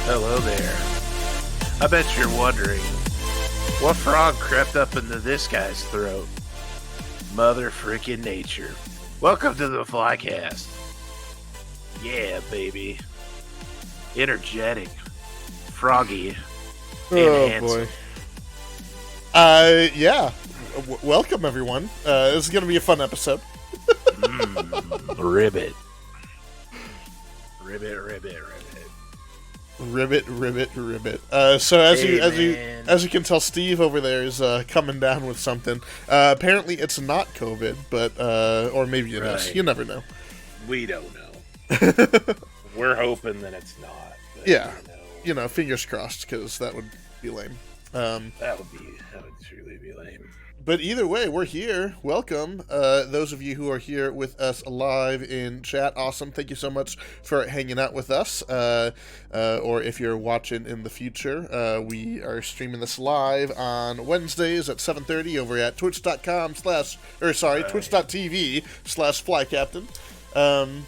Hello there. I bet you're wondering, what frog crept up into this guy's throat? Mother frickin' nature. Welcome to the Flycast. Yeah, baby. Energetic, froggy, and Oh handsome. boy. Yeah. Welcome everyone. This is gonna be a fun episode. Ribbit. Ribbit, ribbit, ribbit. Ribbit. So Hey, man. as you can tell, Steve over there is coming down with something. Apparently, it's not COVID, but or maybe it is. Right. You never know. We don't know. We're hoping that it's not. But, Yeah. Fingers crossed, because that would be lame. that would truly be lame. But either way, we're here. Welcome. Those of you who are here with us live in chat, awesome. Thank you so much for hanging out with us. Or if you're watching in the future, we are streaming this live on Wednesdays at 7:30 over at twitch.tv/flycaptain.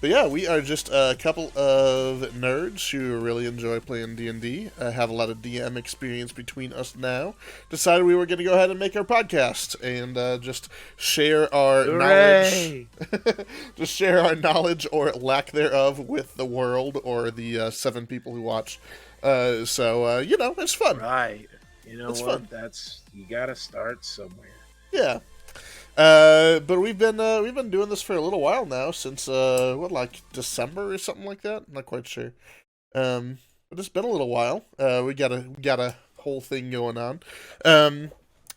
But yeah, we are just a couple of nerds who really enjoy playing D&D, have a lot of DM experience between us now. Decided we were going to go ahead and make our podcast and just share our Hooray! knowledge, just share our knowledge or lack thereof with the world or the 7 people who watch. It's fun. Right. You know It's what? fun. You gotta start somewhere. Yeah. But we've been doing this for a little while now, since like December or something like that. I'm not quite sure. But it's been a little while. We got a whole thing going on.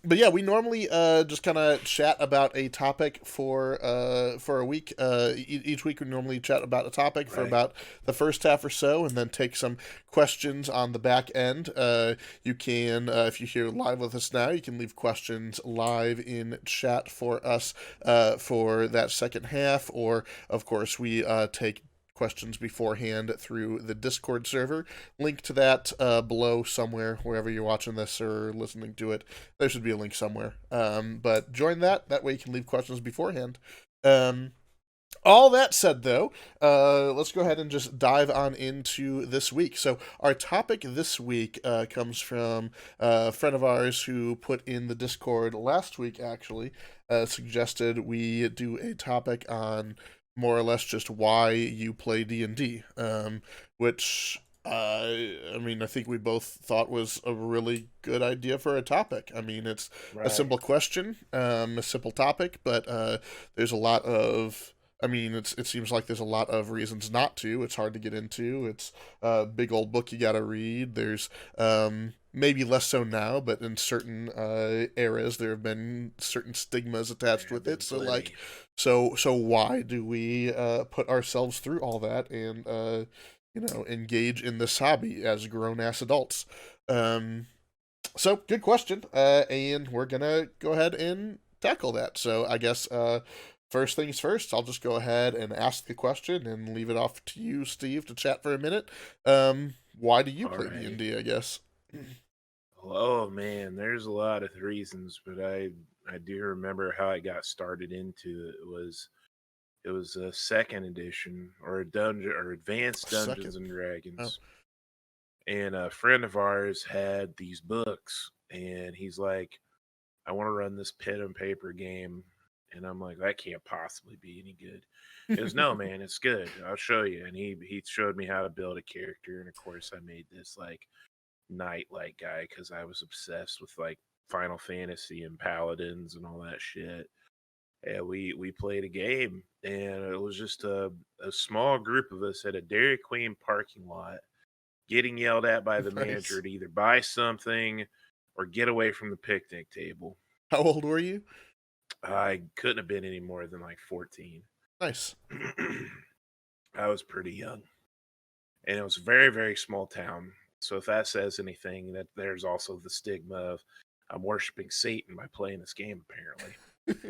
But yeah, we normally just kind of chat about a topic for a week. Each week we normally chat about a topic for Right. about the first half or so, and then take some questions on the back end. You can, if you're here live with us now, you can leave questions live in chat for us for that second half, or of course we take questions beforehand through the Discord server. Link to that below somewhere, wherever you're watching this or listening to it. There should be a link somewhere. But join that. That way you can leave questions beforehand. All that said, though, let's go ahead and just dive on into this week. So our topic this week comes from a friend of ours who put in the Discord last week, actually, suggested we do a topic on more or less just why you play D&D, which I think we both thought was a really good idea for a topic. I mean, it's a Right. simple question, a simple topic, but there's a lot of. I mean, it seems like there's a lot of reasons not to. It's hard to get into. It's a big old book you got to read. There's maybe less so now, but in certain eras, there have been certain stigmas attached with it. So, like, so why do we put ourselves through all that and engage in this hobby as grown-ass adults? So good question, and we're gonna go ahead and tackle that. So I guess first things first, I'll just go ahead and ask the question and leave it off to you, Steve, to chat for a minute. Why do you play Alright. D&D, I guess? Oh man, there's a lot of reasons, but I do remember how I got started into it. It was a second edition or a dungeon or advanced Dungeons and Second. Dragons. And a friend of ours had these books and he's like, I want to run this pen and paper game. And I'm like, that can't possibly be any good. He goes, no, man, it's good. I'll show you. And he showed me how to build a character. And of course, I made this like knight like guy because I was obsessed with like Final Fantasy and paladins and all that shit. And we played a game, and it was just a small group of us at a Dairy Queen parking lot getting yelled at by the Nice. manager to either buy something or get away from the picnic table. How old were you? I couldn't have been any more than like 14. Nice. I was pretty young. And it was a very, very small town. So if that says anything, that there's also the stigma of I'm worshiping Satan by playing this game, apparently.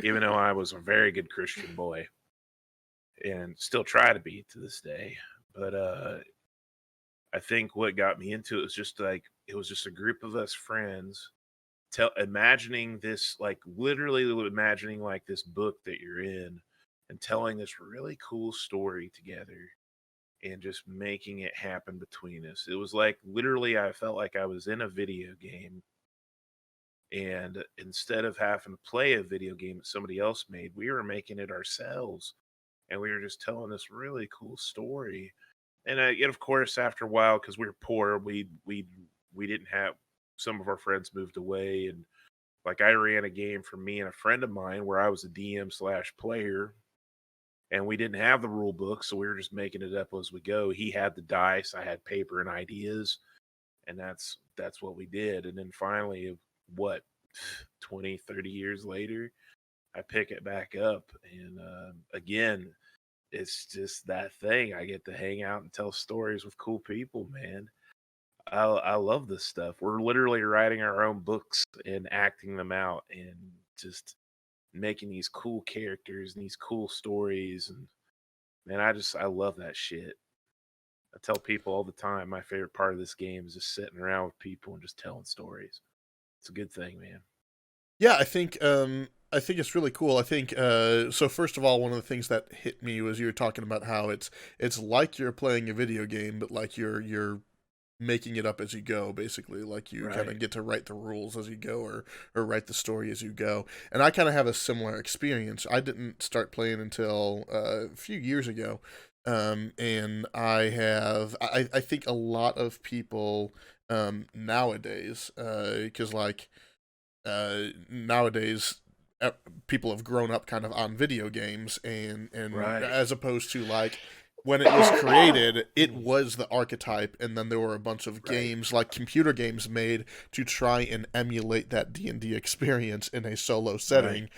Even though I was a very good Christian boy and still try to be to this day. But I think what got me into it was just like it was just a group of us friends imagining this, like literally imagining like this book that you're in and telling this really cool story together. and just making it happen between us. It was like literally I felt like I was in a video game, and instead of having to play a video game that somebody else made, we were making it ourselves, and we were just telling this really cool story. And of course, after a while, because we were poor, we didn't have, some of our friends moved away, and like I ran a game for me and a friend of mine where I was a DM slash player, and we didn't have the rule book, so we were just making it up as we go. He had the dice, I had paper and ideas, and that's what we did. And then finally, what, 20, 30 years later, I pick it back up, and again, it's just that thing. I get to hang out and tell stories with cool people, man. I love this stuff. We're literally writing our own books and acting them out, and just making these cool characters and these cool stories. And man, I love that shit. I tell people all the time my favorite part of this game is just sitting around with people and just telling stories. It's a good thing, man. Yeah, I think it's really cool. I think so first of all, one of the things that hit me was you were talking about how it's like you're playing a video game, but like you're making it up as you go, basically. Like you kind Right. of get to write the rules as you go, or write the story as you go. And I kind of have a similar experience. I didn't start playing until a few years ago. And I think a lot of people nowadays, because like nowadays uh, people have grown up kind of on video games, and Right. as opposed to like when it was created, it was the archetype, and then there were a bunch of Right. games like computer games made to try and emulate that D&D experience in a solo Right. setting.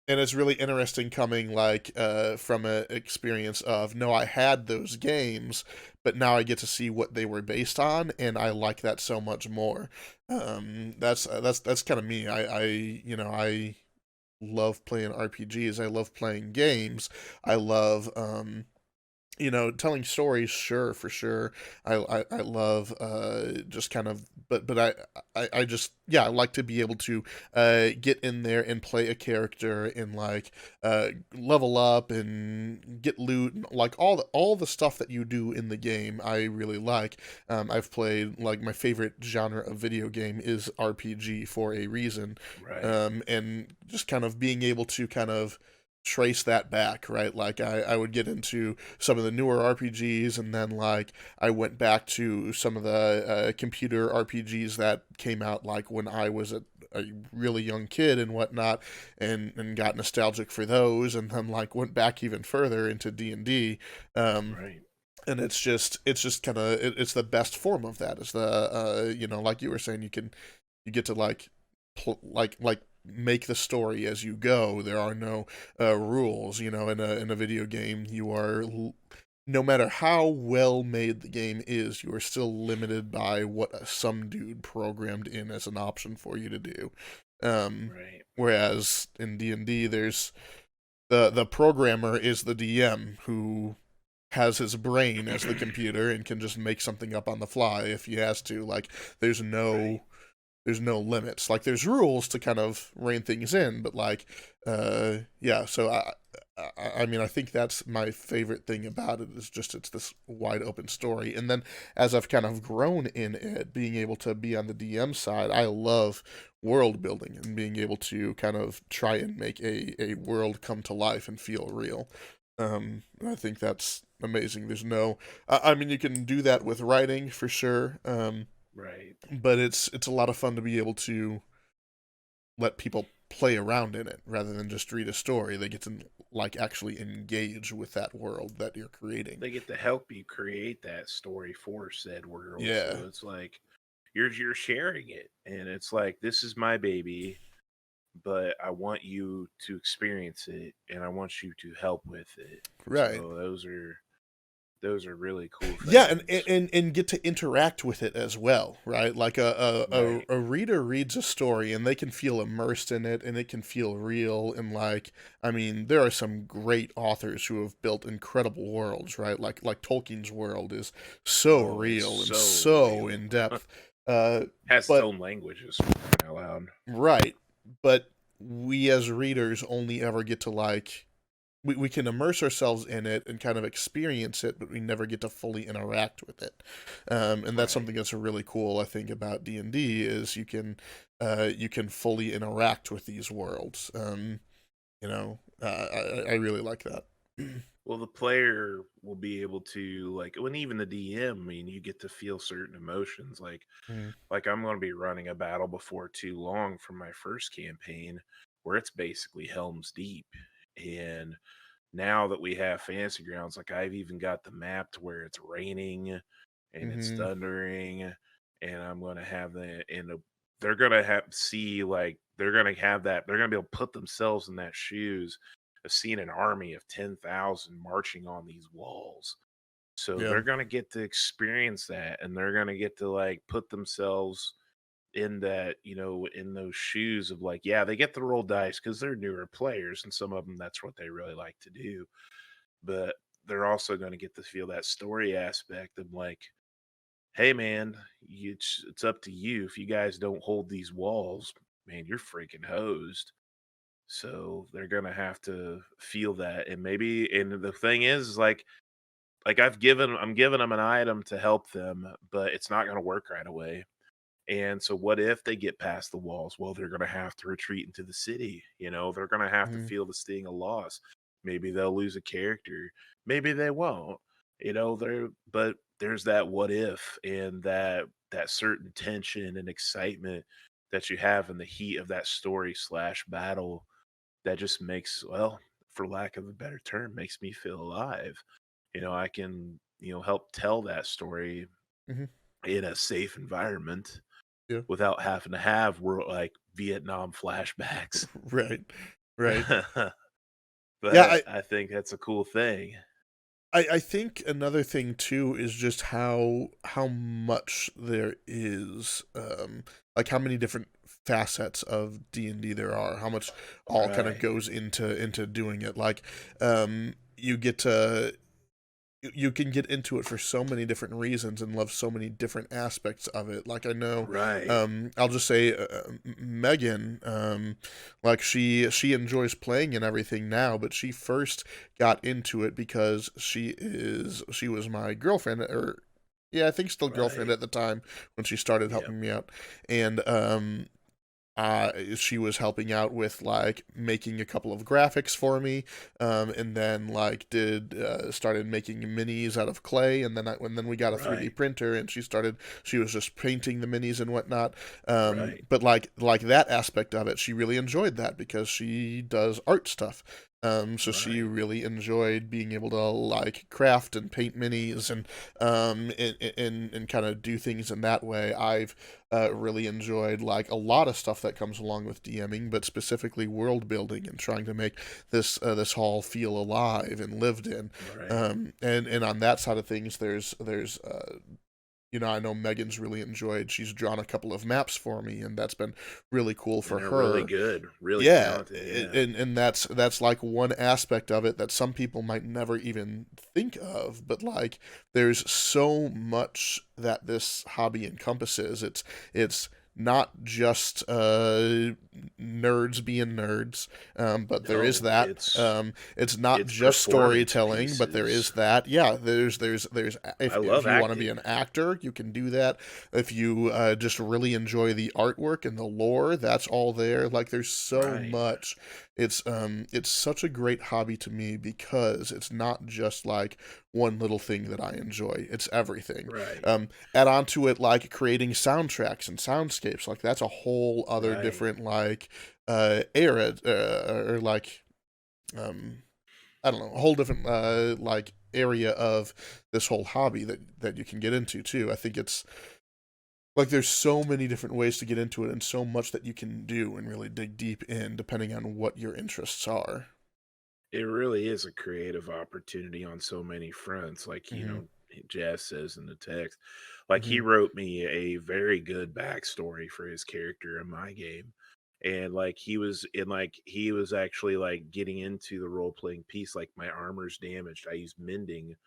And it's really interesting coming like from an experience of, no, I had those games, but now I get to see what they were based on, and I like that so much more. That's kind of me. I love playing RPGs. I love playing games. I love telling stories, sure, for sure. I love just kind of, but I just, yeah, I like to be able to get in there and play a character and like level up and get loot and like all the stuff that you do in the game. I really like. I've played, like, my favorite genre of video game is RPG for a reason. Right. And just kind of being able to kind of trace that back, right? Like I would get into some of the newer RPGs, and then like I went back to some of the computer RPGs that came out like when I was a really young kid and whatnot, and got nostalgic for those, and then like went back even further into D&D. um Right. and it's just kind of it's the best form of that. Is the like you were saying, you get to like like make the story as you go. There are no rules. In a video game, no matter how well made the game is, you are still limited by what some dude programmed in as an option for you to do. Um, Right. Whereas in D&D, there's the programmer is the DM who has his brain as the computer and can just make something up on the fly if he has to. Like there's Right. no there's no limits. Like there's rules to kind of rein things in, but like yeah, so I mean, I think that's my favorite thing about it, is just it's this wide open story. And then as I've kind of grown in it, being able to be on the DM side, I love world building and being able to kind of try and make a world come to life and feel real. I think that's amazing. There's no, I mean, you can do that with writing for sure. Right. But it's a lot of fun to be able to let people play around in it rather than just read a story. They get to like actually engage with that world that you're creating. They get to help you create that story for said world. Yeah. So it's like you're sharing it, and it's like, this is my baby, but I want you to experience it, and I want you to help with it. Right. So those are really cool Yeah, and, things. and and get to interact with it as well, right? Like Right. a reader reads a story and they can feel immersed in it, and it can feel real. And like, I mean, there are some great authors who have built incredible worlds, right? Like Tolkien's world is so Oh, it's real and so so real. in depth. Uh, Has its but own languages for crying out loud. right, but we as readers only ever get to like we can immerse ourselves in it and kind of experience it, but we never get to fully interact with it. And that's Right. something that's really cool, I think, about D&D is you can fully interact with these worlds. I really like that. Well, the player will be able to like when even the DM, I mean, you get to feel certain emotions. Mm, Like I'm going to be running a battle before too long from my first campaign, where it's basically Helm's Deep, and now that we have fantasy grounds, like I've even got the map to where it's raining and it's mm-hmm. thundering, and I'm going to have they're going to have see like they're going to have that they're going to be able to put themselves in that shoes of seeing an army of 10,000 marching on these walls. So Yeah. they're going to get to experience that, and they're going to get to like put themselves in that, in those shoes of like, yeah, they get to roll dice because they're newer players, and some of them that's what they really like to do. But they're also going to get to feel that story aspect of like, hey, man, it's up to you. If you guys don't hold these walls, man, you're freaking hosed. So they're gonna have to feel that, and maybe, and the thing is like I'm giving them an item to help them, but it's not gonna work right away. And so, what if they get past the walls? Well, they're going to have to retreat into the city. They're going to have to Mm-hmm. feel the sting of loss. Maybe they'll lose a character. Maybe they won't. But there's that what if, and that certain tension and excitement that you have in the heat of that story slash battle that just makes, well, for lack of a better term, makes me feel alive. I can, help tell that story Mm-hmm. in a safe environment Yeah. without having to have like Vietnam flashbacks. Right. Right. Yeah. But I think that's a cool thing. I think another thing too is just how much there is, like how many different facets of D&D there are, how much all kind of Right. goes into doing it. Like, you get to you can get into it for so many different reasons and love so many different aspects of it. Like I know, Right. I'll just say, Megan, like she enjoys playing and everything now, but she first got into it because she was my girlfriend, or yeah, I think still girlfriend Right. at the time when she started Yep. helping me out, and she was helping out with like making a couple of graphics for me, and then like did started making minis out of clay, and then we got a 3D Right. printer, and she was just painting the minis and whatnot. Right. But like that aspect of it, she really enjoyed that because she does art stuff. So she Right. really enjoyed being able to like craft and paint minis and kind of do things in that way. I've really enjoyed like a lot of stuff that comes along with DMing, but specifically world building and trying to make this hall feel alive and lived in. Right. And on that side of things, there's I know Megan's really enjoyed. She's drawn a couple of maps for me, and that's been really cool And for they're really her. good, really Yeah, talented. Yeah. and that's like one aspect of it that some people might never even think of, but like there's so much that this hobby encompasses. It's not just nerds being nerds, but there is No, that. it's It's not it's just performance storytelling, but there pieces. is that. Yeah, there's I if love you want to be an acting. actor, you can do that. If you just really enjoy the artwork and the lore, that's all there. Like there's so Right. much. It's such a great hobby to me because it's not just like one little thing that I enjoy. It's everything. Right. Add on to it like creating soundtracks and soundscapes. Like that's a whole other Right. different like era, or like um I don't know, a whole different like area of this whole hobby that you can get into too. I think it's like there's so many different ways to get into it and so much that you can do and really dig deep in depending on what your interests are. It really is a creative opportunity on so many fronts. Like, Mhm. Jazz says in the text, like he Mhm. wrote me a very good backstory for his character in my game. And like he was actually like getting into the role playing piece. Like my armor's damaged. I use mending.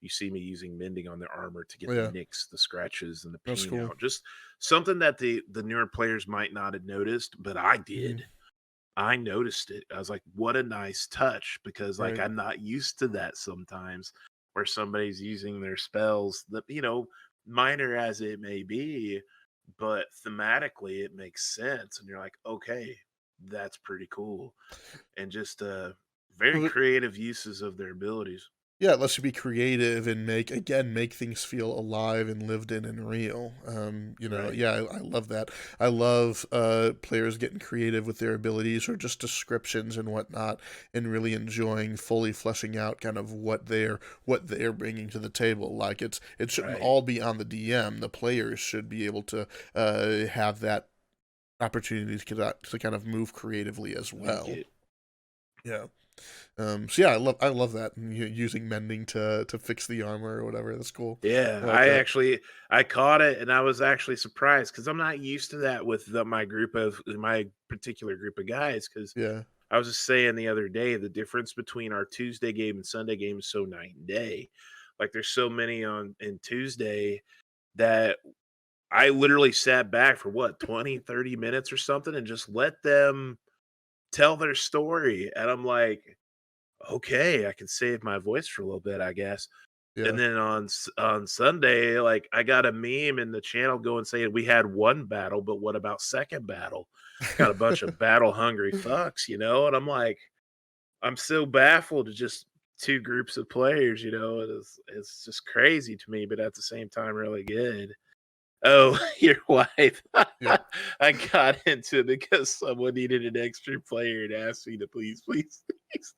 You see me using mending on the armor to Oh, get the yeah. nicks, the scratches, and the That's paint cool. out. Just something that the newer players might not have noticed, but I Mhm. did. I noticed it. I was like, "What a nice touch," because, like, Right. I'm not used to that sometimes where somebody's using their spells that, minor as it may be, but thematically it makes sense, and you're like, "Okay, that's pretty cool." And just, very Well, creative uses of their abilities. yeah, it lets you be creative and make things feel alive and lived in and real. Right, Yeah, I love that. I love players getting creative with their abilities or just descriptions and whatnot, and really enjoying fully fleshing out kind of what they're bringing to the table. Like it shouldn't right. all be on the DM. The players should be able to have that opportunity to kind of move creatively as Make well. it Yeah. So yeah, I love that using mending to fix the armor or whatever. That's cool. Yeah, I like that. I caught it and I was actually surprised because 'cause I'm not used to that with my particular group of guys. Because Yeah. I was just saying the other day, the difference between our Tuesday game and Sunday game is so night and day. Like, there's so many on in Tuesday that I literally sat back for what, 20, 30 minutes or something and just let them tell their story, and I'm like, "Okay, I can save my voice for a little bit, I guess." And Yeah. then on Sunday, like, I got a meme in the channel going saying, "We had 1 battle, but what about 2nd battle?" Got a bunch of battle hungry fucks, and I'm like, I'm so baffled at just 2 groups of players, it's just crazy to me, but at the same time, really good. Oh, your wife. Yep. I got into it because someone needed an extra player and asked me to please, please, please.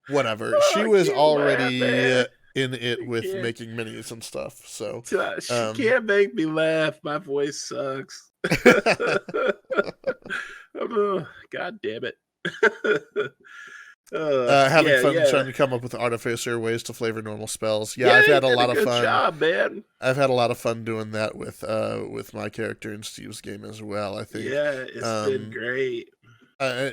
Whatever. She Oh, I was can't laugh, already man. in it I with can't. making minis and stuff. So, She um, can't make me laugh. My voice sucks. Oh, God damn it. having Yeah, fun yeah. trying to come up with artificer ways to flavor normal spells. Yeah, Yeah, I've you had a did a lot of good fun. job, man. I've had a lot of fun doing that with my character in Steve's game as well. I think. Yeah, it's been Um, great.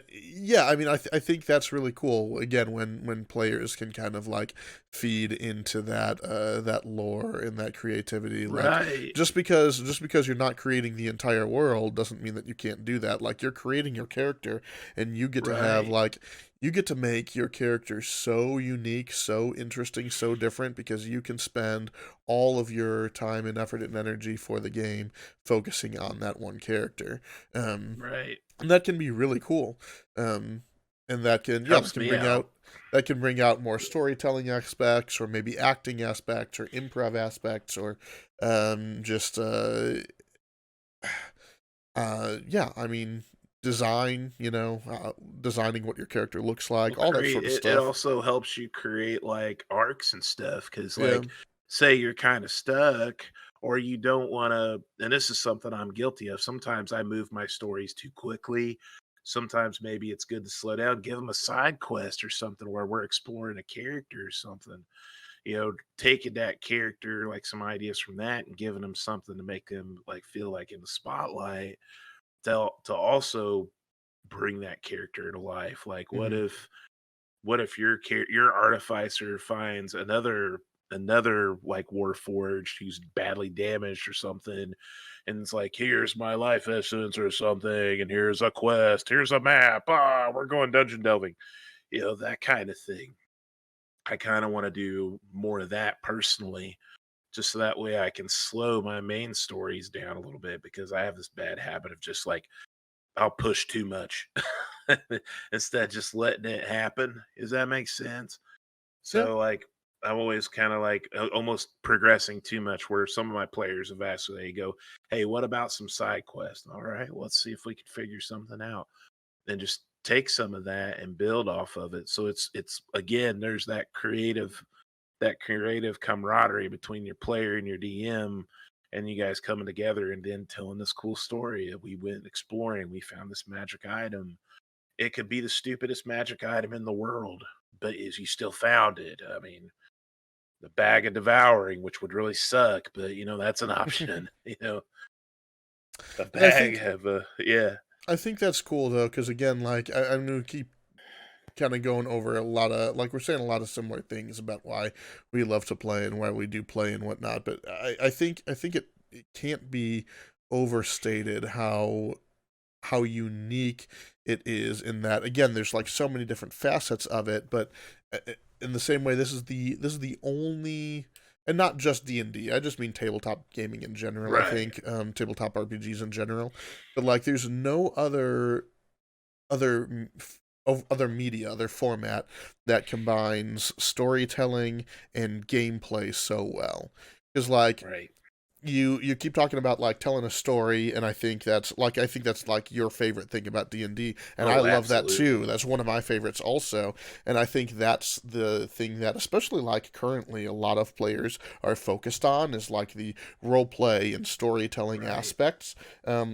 yeah, I mean, I think that's really cool. Again, when players can kind of like feed into that lore and that creativity. Like Right, just because you're not creating the entire world doesn't mean that you can't do that. Like you're creating your character, and right. you get to make your character so unique, so interesting, so different because you can spend all of your time and effort and energy for the game focusing on that one character. Um, Right. and that can be really cool. Um, and that Helps can me bring out. out more storytelling aspects, or maybe acting aspects, or improv aspects, or just yeah. I mean, design. Designing what your character looks like, Well, all that sort of it stuff. also helps you create, like, arcs and stuff. Because, Yeah. like, say you're kinda stuck or you don't wanna and this is something I'm guilty of, sometimes I move my stories too quickly. Sometimes maybe it's good to slow down, give them a side quest or something where we're exploring a character or something, taking that character, like, some ideas from that and giving them something to make them, like, feel like in the spotlight to also bring that character to life. Like, Hmm. what if your artificer finds another like warforged who's badly damaged or something, and it's like, here's my life essence or something, and here's a quest, here's a map, we're going dungeon delving, that kind of thing. I kind of want to do more of that personally, just so that way I can slow my main stories down a little bit because I have this bad habit of just like I'll push too much instead of just letting it happen. Does that make sense? Yeah. So, like, I'm always kind of like almost progressing too much. Where some of my players have asked, they go, "Hey, what about some side quests?" All right, let's see if we can figure something out. And just take some of that and build off of it. So it's again, there's that creative camaraderie between your player and your DM, and you guys coming together and then telling this cool story. We went exploring, we found this magic item. It could be the stupidest magic item in the world, but is you still found it. I mean, the bag of devouring, which would really suck, but that's an option. A And I bag think of yeah, I think that's cool though, because again, like I'm gonna keep kind of going over a lot of like we're saying a lot of similar things about why we love to play and why we do play and whatnot. But I think it can't be overstated how how unique it is in that, again, there's like so many different facets of it, but in the same way, this is the only, and not just D&D, I just mean tabletop gaming in general, I Right. think, tabletop RPGs in general, but like there's no other of other media, other format that combines storytelling and gameplay so well. Because like Right. you keep talking about like telling a story, and I think that's like your favorite thing about D&D, and I Oh, love that absolutely. too. That's one of my favorites also, and I think that's the thing that, especially like currently, a lot of players are focused on, is like the role play and storytelling Right. aspects,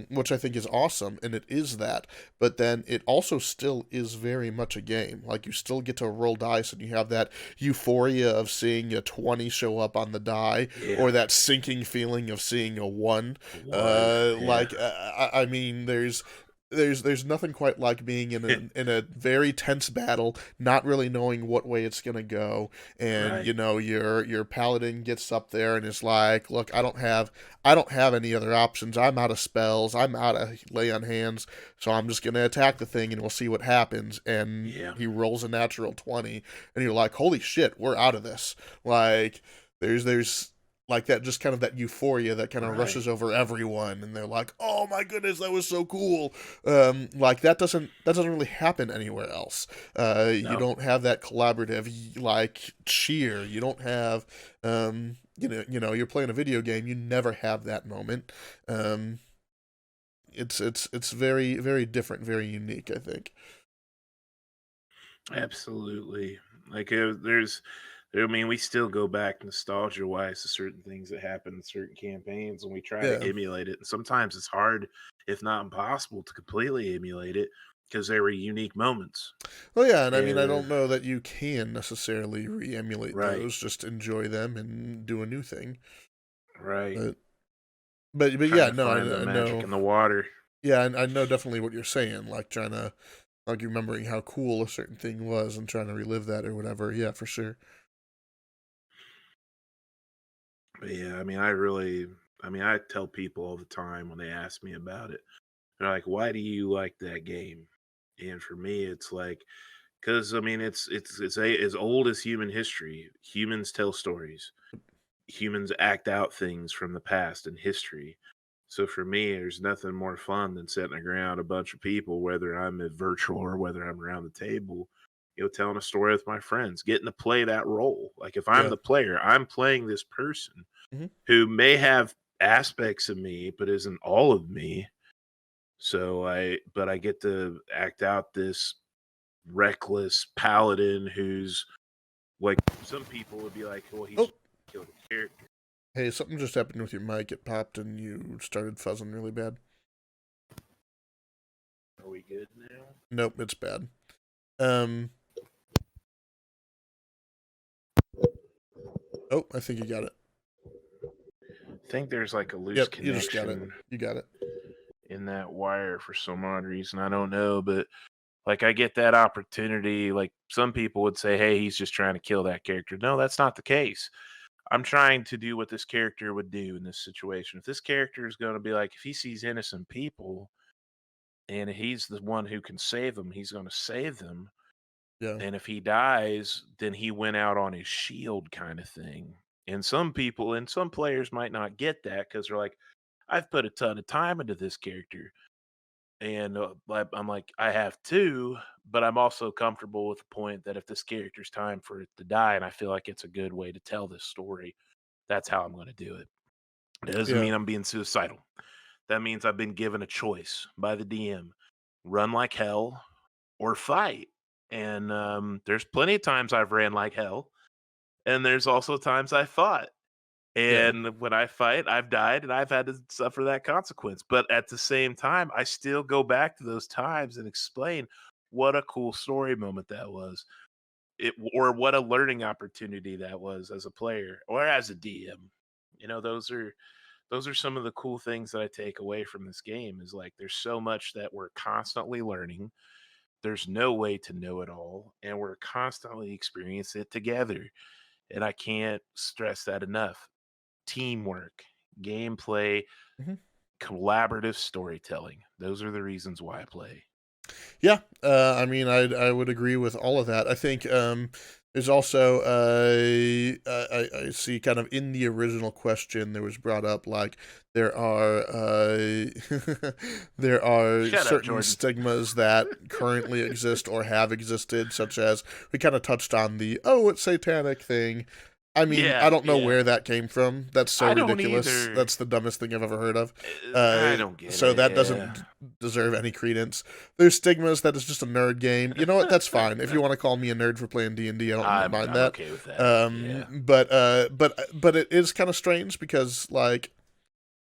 which I think is awesome, and it is that. But then it also still is very much a game. Like you still get to roll dice, and you have that euphoria of seeing a 20 show up on the die, Yeah. or that sinking feeling of seeing a one. One. Yeah. I mean, there's nothing quite like being in a very tense battle, not really knowing what way it's gonna go, and Right. your paladin gets up there and is like, look, I don't have any other options. I'm out of spells. I'm out of lay on hands, so I'm just gonna attack the thing and we'll see what happens. And Yeah. he rolls a natural 20, and you're like, holy shit, we're out of this. Like there's like that, just kind of that euphoria that kind of Right. rushes over everyone, and they're like, oh my goodness, that was so cool. Like that doesn't really happen anywhere else. You No. don't have that collaborative like cheer. You don't have you're playing a video game, you never have that moment. um it's very, very different, very unique, I think. Absolutely. Like there's, I mean, we still go back nostalgia wise to certain things that happen in certain campaigns, and we try to Yeah. emulate it. And sometimes it's hard, if not impossible, to completely emulate it because they were unique moments. Well, yeah, and I mean, I And don't know that you can necessarily re-emulate right, those. Just enjoy them and do a new thing. right, But but trying yeah, to no, find the I magic know. in the water. Yeah, I know definitely what you're saying. Like trying to, like, remembering how cool a certain thing was and trying to relive that or whatever. Yeah, for sure. But yeah, I mean, I really, I mean, I tell people all the time when they ask me about it, they're like, "Why do you like that game?" And for me, it's like, because I mean, as old as human history. Humans tell stories. Humans act out things from the past and history. So for me, there's nothing more fun than sitting around a bunch of people, whether I'm a virtual or whether I'm around the table, telling a story with my friends, getting to play that role. Like if I'm Yeah. the player, I'm playing this person Hmm. who may have aspects of me, but isn't all of me. But I get to act out this reckless paladin who's like, some people would be like, well, he's Oh, killed a character. hey, something just happened with your mic. It popped and you started fuzzing really bad. Are we good now? Nope, it's bad. Um. Oh, I think you got it. I think there's like a loose Yep, you just got it. connection You got it. in that wire for some odd reason. I don't know, but like I get that opportunity. Like some people would say, hey, he's just trying to kill that character. No, that's not the case. I'm trying to do what this character would do in this situation. If this character is going to be like, if he sees innocent people and he's the one who can save them, he's going to save them. Yeah. And if he dies, then he went out on his shield kind of thing. And some people and some players might not get that because they're like, I've put a ton of time into this character. And I'm like, I have too, but I'm also comfortable with the point that if this character's time for it to die, and I feel like it's a good way to tell this story, that's how I'm going to do it. It doesn't Yeah. mean I'm being suicidal. That means I've been given a choice by the DM: run like hell or fight. And there's plenty of times I've ran like hell, and there's also times I fought. Yeah. And when I fight, I've died and I've had to suffer that consequence. But at the same time, I still go back to those times and explain what a cool story moment that was. Or what a learning opportunity that was as a player or as a DM. Those are some of the cool things that I take away from this game is like there's so much that we're constantly learning. There's no way to know it all, and we're constantly experiencing it together. And I can't stress that enough. Teamwork, gameplay, Hmm. collaborative storytelling. Those are the reasons why I play. Yeah, I mean, I would agree with all of that. I think there's also I see kind of in the original question there was brought up like there are there are Shut up, certain Jordan. stigmas that currently exist or have existed, such as we kind of touched on the "oh, it's satanic" thing. I mean, I Yeah, don't know yeah. where that came from. That's so I don't ridiculous. either. That's the dumbest thing I've ever heard of. I don't get So it. that Yeah. doesn't deserve any credence. There's stigmas that it's just a nerd game. You know what? That's fine. If you want to call me a nerd for playing D&D, I don't mind I'm that. okay with that. Yeah. But it is kind of strange because like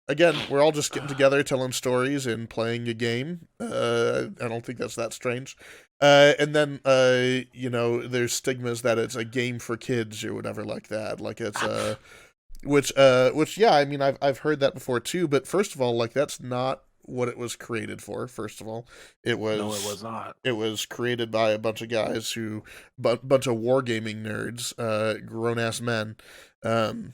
again, we're all just getting together, telling stories, and playing a game. I don't think that's that strange. And then you know, there's stigmas that it's a game for kids or whatever like that. Like it's which yeah, I mean I've heard that before too, but first of all, like that's not what it was created for. First of all, No, it was not. it was created by a bunch of guys who bunch of wargaming nerds, grown ass men. Um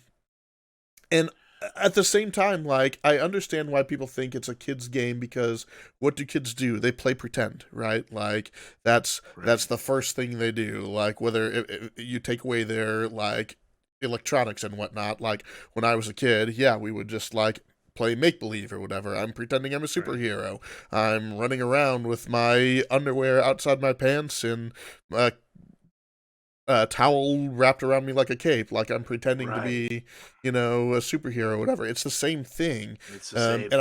and at the same time, like I understand why people think it's a kids game because what do kids do? They play pretend, right? Like that's Right. the first thing they do. Like whether if you take away their like electronics and whatnot. Like when I was a kid, yeah, we would just like play make believe or whatever. I'm pretending I'm a Right. superhero. I'm running around with my underwear outside my pants and towel wrapped around me like a cape, like I'm pretending to Right. be, you know, a superhero or whatever. It's the same thing, It's the same and thing.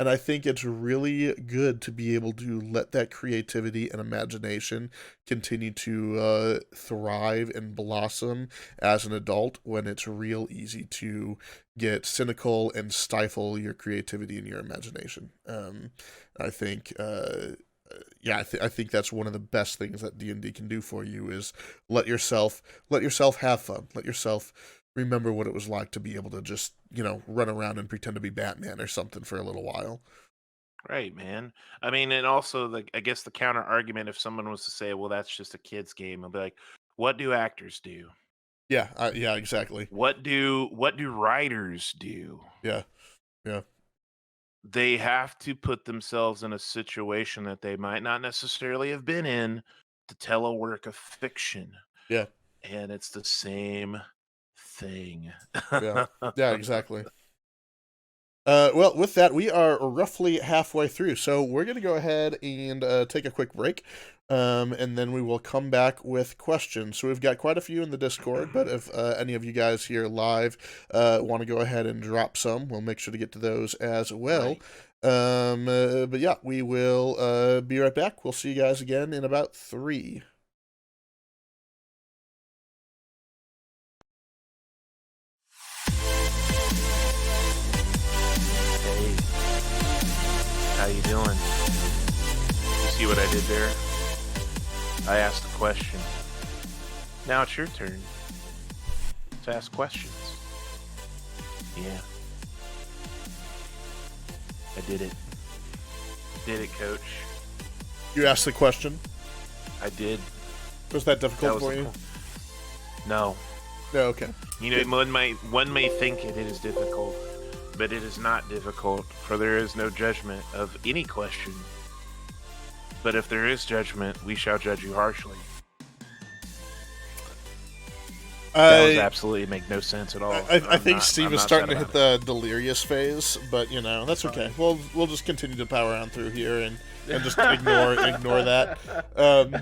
I think it's really good to be able to let that creativity and imagination continue to thrive and blossom as an adult when it's real easy to get cynical and stifle your creativity and your imagination. I think yeah, I think that's one of the best things that D&D can do for you is let yourself have fun. Let yourself remember what it was like to be able to just, you know, run around and pretend to be Batman or something for a little while. Right, man. I mean, and also, like, I guess the counter argument, if someone was to say, "Well, that's just a kid's game," I'll be like, "What do actors do? Yeah, yeah, exactly. What do writers do? Yeah, yeah, They have to put themselves in a situation that they might not necessarily have been in to tell a work of fiction, yeah, and it's the same thing." yeah, yeah, exactly. Well, with that, we are roughly halfway through, so we're going to go ahead and take a quick break, and then we will come back with questions. So we've got quite a few in the Discord, but if any of you guys here live want to go ahead and drop some, we'll make sure to get to those as well. Right. But yeah, we will be right back. We'll see you guys again in about 3. Hey, how you doing? You see what I did there? I asked a question. Now it's your turn to ask questions. Yeah, I did it. Did it, coach. You asked the question. I did. Was that That difficult was for the you? point. No. No, okay. You know, one may think it is difficult, but it is not difficult, for there is no judgment of any question. But if there is judgment, we shall judge you harshly. That was absolutely make no sense at all. I think Steve I'm is not starting sad to hit about the delirious phase, but you know that's okay. Fine. We'll just continue to power on through here and just ignore that. Um,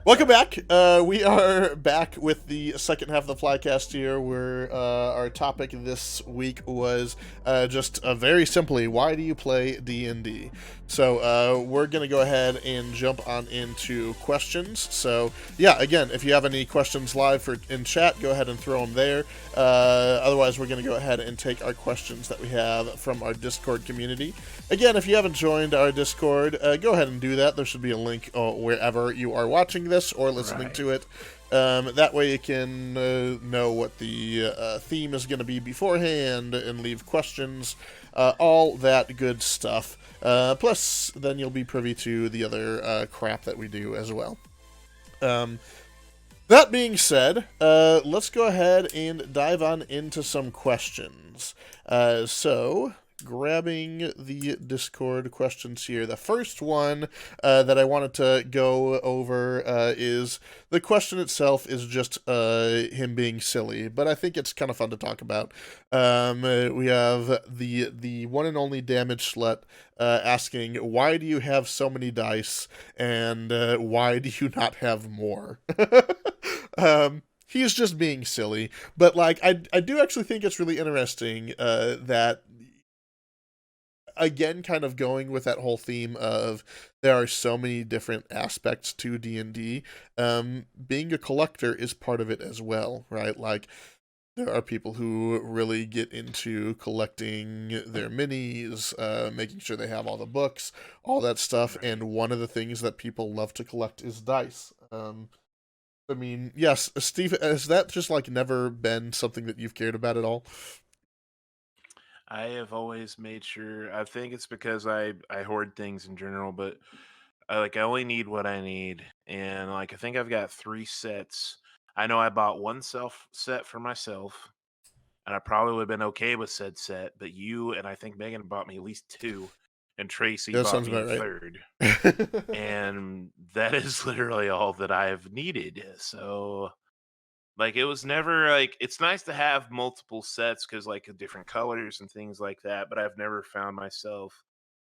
Welcome back. We are back with the second half of the Flycast here, where our topic this week was just very simply, why do you play D&D? So we're going to go ahead and jump on into questions. So yeah, again, if you have any questions live in chat, go ahead and throw them there. Otherwise, we're going to go ahead and take our questions that we have from our Discord community. Again, if you haven't joined our Discord, go ahead and do that. There should be a link wherever you are watching this or listening Right. to it. That way you can know what the theme is going to be beforehand and leave questions, all that good stuff. Plus, then you'll be privy to the other crap that we do as well. That being said, let's go ahead and dive on into some questions. So, grabbing the Discord questions here. The first one that I wanted to go over is the question itself is just him being silly, but I think it's kind of fun to talk about. We have the one and only Damage Slut asking, why do you have so many dice, and why do you not have more? He's just being silly, but like I do actually think it's really interesting that, again, kind of going with that whole theme of there are so many different aspects to D&D. Being a collector is part of it as well, right? Like, there are people who really get into collecting their minis, making sure they have all the books, all that stuff, Right. and one of the things that people love to collect is dice. I mean, yes, Steve, has that just like never been something that you've cared about at all? I have always made sure. I think it's because I hoard things in general, but I only need what I need, and like I think I've got 3 sets. I know I bought one self set for myself, and I probably would have been okay with said set. But you and I think Megan bought me at least two, and Tracy Yeah, that bought sounds me a about third, right. and that is literally all that I've needed. So like it was never like it's nice to have multiple sets because like different colors and things like that, but I've never found myself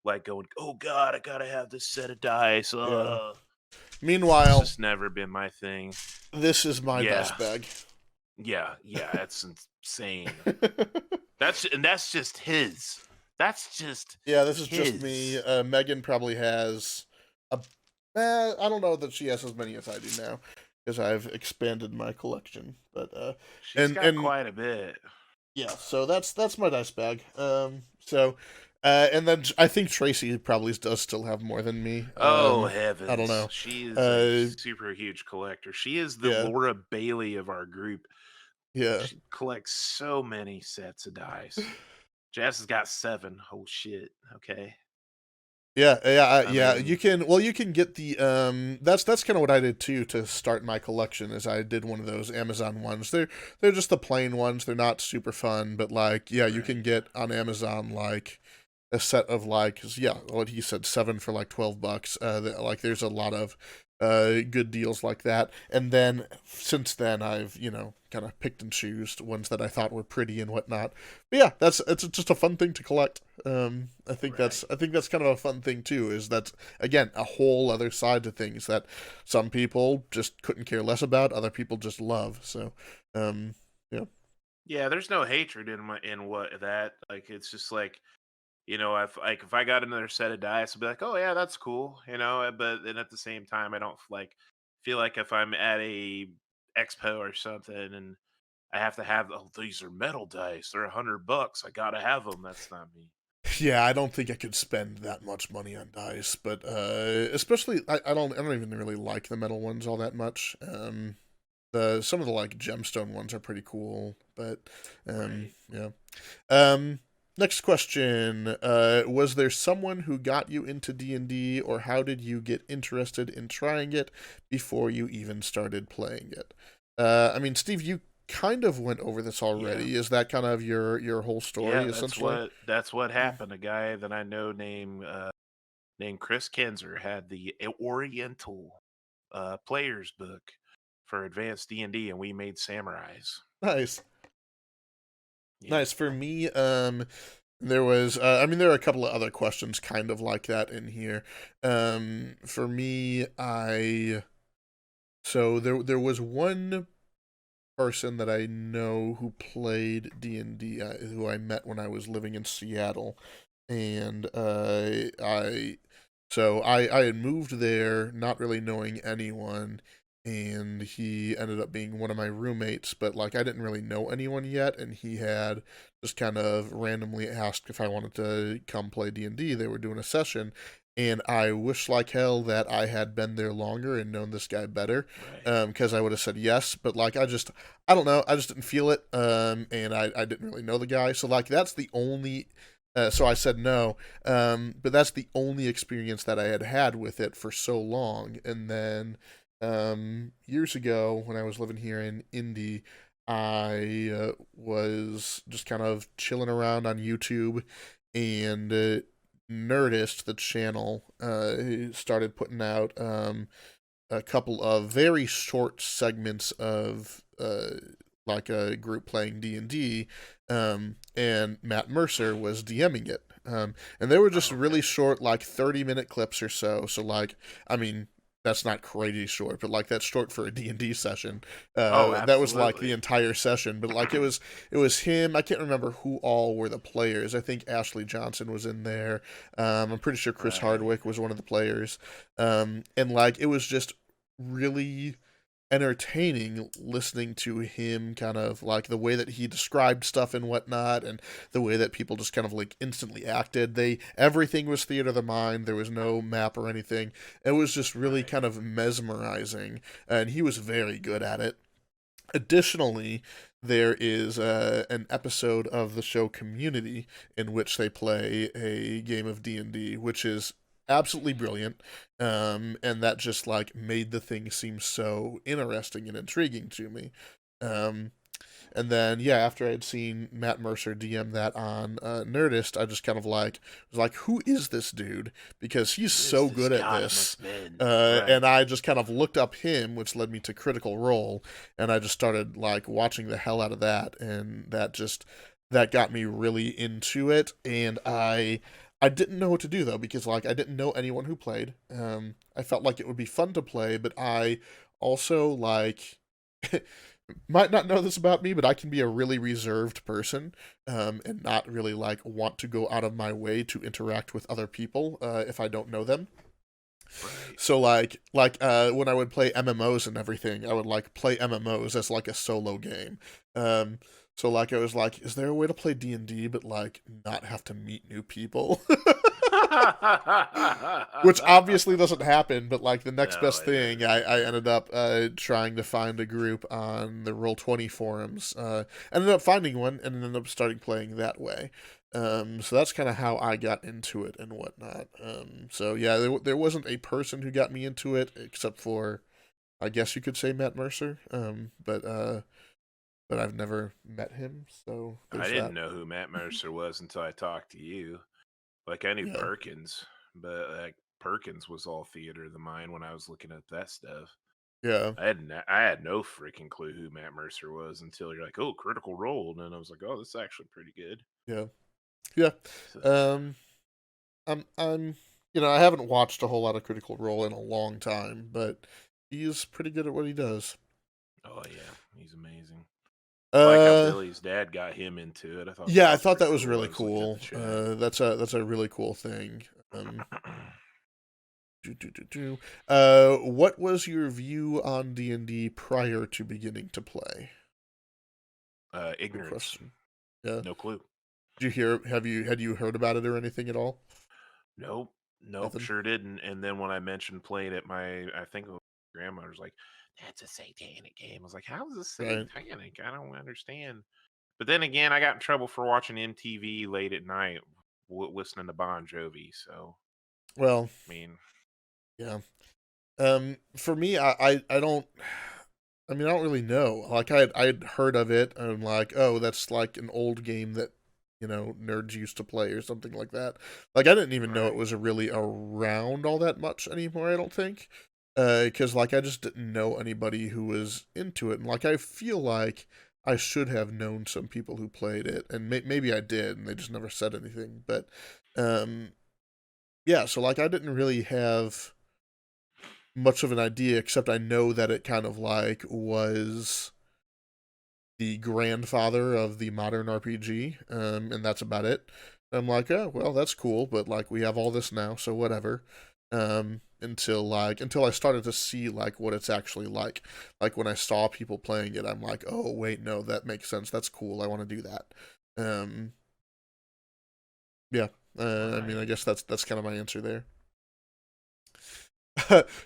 like going, "Oh God, I gotta have this set of dice." Yeah. It's Meanwhile, just never been my thing. this is my dice Yeah, bag. yeah, that's insane. That's just his. That's just Yeah, this is just me. his. Megan probably has a. I don't know that she has as many as I do now, because I've expanded my collection. But She's and got and quite a bit. yeah, so that's my dice bag. So, and then I think Tracy probably does still have more than me. Oh I don't heavens, know. she is a Uh, super huge collector. She is the yeah, Laura Bailey of our group. yeah. She collects so many sets of dice. Jess has got 7. Oh shit. Okay. I Yeah. You mean, can, well, you can get the That's kind of what I did too to start my collection. Is I did one of those Amazon ones. They're just the plain ones. They're not super fun, but like, yeah, you can right, get on Amazon like a set of like, 'cause, yeah, what he said, 7 for like $12. Like, there's a lot of good deals like that. And then since then, I've, kind of picked and choose ones that I thought were pretty and whatnot. But yeah, it's just a fun thing to collect. right. I think that's kind of a fun thing too. Is that, again, a whole other side to things that some people just couldn't care less about, other people just love. So, um, yeah, Yeah, there's no hatred in what that like. It's just like if I got another set of dice, I'd be like, oh yeah, that's cool, But then at the same time, I don't like feel like if I'm at a expo or something and I have to have these are metal dice, they're $100, I gotta have them. That's not me. yeah. I don't think I could spend that much money on dice, but especially I don't even really like the metal ones all that much. The Some of the like gemstone ones are pretty cool, but Right. yeah. Um, Next question. Was there someone who got you into D&D, or how did you get interested in trying it before you even started playing it? I mean, Steve, you kind of went over this Yeah. already. Is that kind of your whole story Yeah, that's essentially? what happened. A guy that I know named Chris Kenzer had the Oriental players book for advanced D&D, and we made samurais. Nice. Yeah. Nice. For me, there was, I mean, there are a couple of other questions kind of like that in here. For me, so there was one person that I know who played D&D, who I met when I was living in Seattle, and I had moved there not really knowing anyone, and he ended up being one of my roommates, but like I didn't really know anyone yet, and he had just kind of randomly asked if I wanted to come play D&D. They were doing a session, and I wish like hell that I had been there longer and known this guy better, Right. because I would have said yes, but like I don't know, I just didn't feel it, and I didn't really know the guy, so like that's the only so I said no, but that's the only experience that I had had with it for so long. And then years ago, when I was living here in Indy, I was just kind of chilling around on YouTube, and Nerdist, the channel, started putting out a couple of very short segments of like a group playing D&D, and Matt Mercer was DMing it. And they were just Oh, really okay. short, like 30-minute clips or so. So like, I mean, that's not crazy short, but like that's short for a D&D session. Oh, That was like the absolutely. entire session, but like it was him. I can't remember who all were the players. I think Ashley Johnson was in there. I'm pretty sure Chris Right. Hardwick was one of the players. And like it was just really entertaining listening to him kind of like the way that he described stuff and whatnot, and the way that people just kind of like instantly acted. Everything was theater of the mind. There was no map or anything. It was just really Right. kind of mesmerizing, and he was very good at it. Additionally, there is an episode of the show Community in which they play a game of D&D, which is absolutely brilliant, and that just like made the thing seem so interesting and intriguing to me. Um, and then yeah, after I had seen Matt Mercer DM that on Nerdist, I just kind of like was like, who is this dude? Because he's Who is so this good at god this. amongst men? And Right. I just kind of looked up him, which led me to Critical Role, and I just started like watching the hell out of that, and that got me really into it. And I didn't know what to do though, because like I didn't know anyone who played. I felt like it would be fun to play, but I also like might not know this about me, but I can be a really reserved person, and not really like want to go out of my way to interact with other people if I don't know them. Right. So when I would play MMOs and everything, I would like play MMOs as like a solo game. Um, so like I was like, is there a way to play D&D but like not have to meet new people? Which obviously doesn't happen, but like the next No, best it thing, doesn't. I ended up trying to find a group on the Roll20 forums. Ended up finding one and ended up starting playing that way. So that's kind of how I got into it and whatnot. So yeah, there wasn't a person who got me into it except for, I guess you could say, Matt Mercer. But I've never met him, so I there's didn't that. know who Matt Mercer was until I talked to you. Like I knew Yeah, Perkins, but like Perkins was all theater of the mind when I was looking at that stuff. yeah, I had no freaking clue who Matt Mercer was until you're like, oh, Critical Role, and then I was like, oh, this is actually pretty good. yeah, yeah. So, Um, I'm I haven't watched a whole lot of Critical Role in a long time, but he's pretty good at what he does. oh yeah, he's amazing. I like how Uh, Billy's dad got him into it. I thought that yeah, I was thought pretty that was cool. really I was looking at cool. the chat. That's a really cool thing. Do, do, do, do. What was your view on D&D prior to beginning to play? Good Ignorance, question. Yeah. no clue. Did you hear? Had you heard about it or anything at all, Nope, nope, Nathan? sure didn't. And then when I mentioned playing it, I think it was grandma was like, "That's a satanic game." I was like, "How is this Right. satanic? I don't understand." But then again, I got in trouble for watching MTV late at night, listening to Bon Jovi. So, Well, I mean, yeah. For me, I don't. I mean, I don't really know. Like, I had heard of it, and I'm like, oh, that's like an old game that nerds used to play or something like that. Like, I didn't even know it right, was really around all that much anymore. I don't think, because like I just didn't know anybody who was into it, and like I feel like I should have known some people who played it, and maybe I did, and they just never said anything. But, um, yeah, so like I didn't really have much of an idea, except I know that it kind of like was the grandfather of the modern RPG, and that's about it. I'm like, oh well, that's cool, but like we have all this now, so whatever. Until I started to see like what it's actually like. Like when I saw people playing it, I'm like, oh wait, no, that makes sense. That's cool. I want to do that. Um, yeah. I mean, I right. guess that's kind of my answer there.